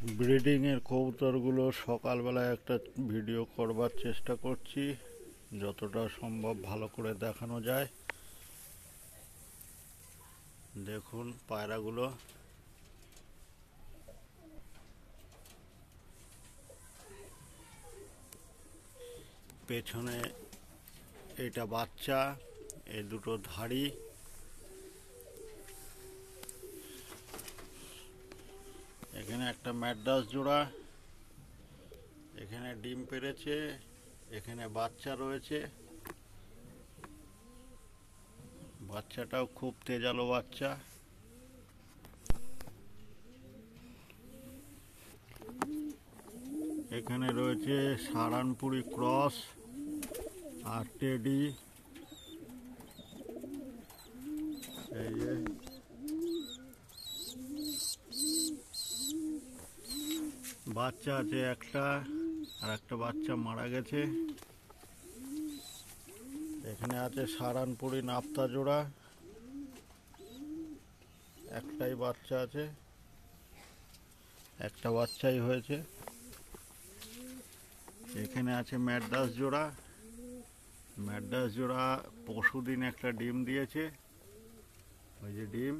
Breeding এর কবুতরগুলো সকালবেলায় একটা ভিডিও করবার চেষ্টা করছি, যতটা সম্ভব ভালো করে দেখানো যায়। দেখুন পায়রাগুলো, পেছনে এটা বাচ্চা, এই দুটো ধাড়ি। এখানে একটা ম্যাড্রাস জোড়া, এখানে ডিম পেড়েছে, এখানে বাচ্চা রয়েছে। বাচ্চাটাও খুব তেজালো বাচ্চা। এখানে রয়েছে সারানপুরি ক্রস আর টেডি। এই যে বাচ্চা আছে একটা, আর একটা বাচ্চা মারা গেছে। এখানে আছে সারানপুরি নাপ্তা জোড়া, একটাই বাচ্চা আছে, একটা বাচ্চাই হয়েছে। এখানে আছে ম্যাড্রাস জোড়া, ম্যাড্রাস জোড়া পরশুদিন একটা ডিম দিয়েছে, ওই যে ডিম।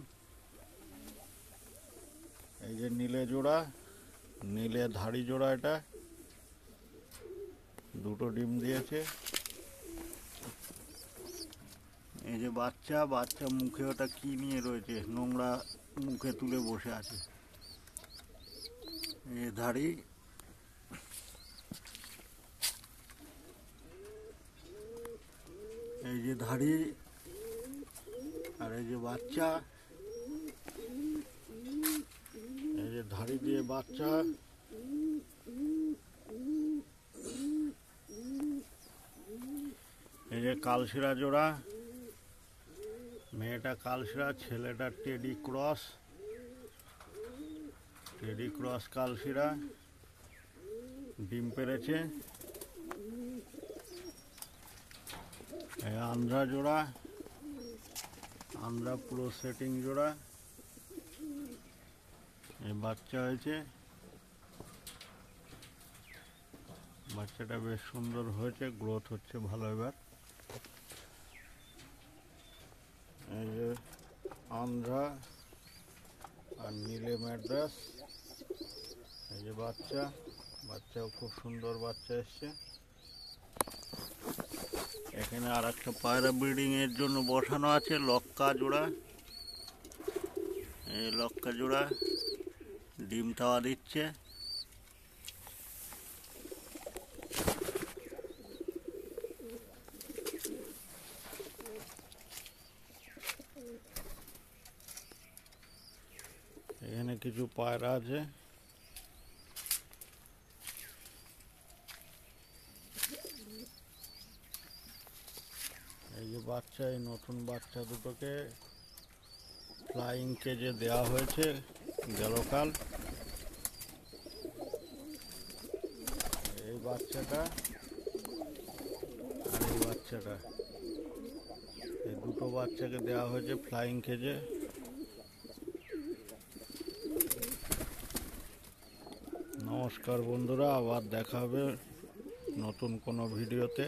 এই যে নীলে জোড়া, নীলে ধাড়ি জোড়া, এটা দুটো ডিম দিয়েছে। এই যে বাচ্চা, বাচ্চা মুখে ওটা কি নিয়ে রয়েছে, নোংরা মুখে তুলে বসে আছে। এই ধাড়ি, এই যে ধাড়ি, আর এই যে বাচ্চা। এই যে ধাড়ি দিয়ে বাচ্চা। এই যে কালশিরা জোড়া, মেয়েটা কালশিরা, ছেলেটা টেডি ক্রস। টেডি ক্রস কালশিরা, ডিম পেড়েছে। এই আন্ধ্রা জোড়া, আন্ধ্রা পুরো সেটিং জোড়া, এই বাচ্চা হয়েছে। বাচ্চাটা বেশ সুন্দর হয়েছে, গ্রোথ হচ্ছে ভালো এবার। এই যে আন্ধ্রা আর নীলে ম্যাড্রাস। এই যে বাচ্চা, বাচ্চাও খুব সুন্দর বাচ্চা এসছে। এখানে আর একটা পায়রা ব্রিডিং এর জন্য বসানো আছে, লক্কা জোড়া। এই লক্কা জোড়া ডিম তাওয়া দিচ্ছে। এখানে কিছু পায়রা আছে। এই যে বাচ্চা, এই নতুন বাচ্চা দুটোকে ফ্লাইং কেজে দেওয়া হয়েছে গেলকাল। এই বাচ্চাটা আর এই বাচ্চাটা, এই দুটো বাচ্চাকে দেওয়া হয়েছে ফ্লাইং কেজে। নমস্কার বন্ধুরা, আবার দেখা হবে নতুন কোনো ভিডিওতে।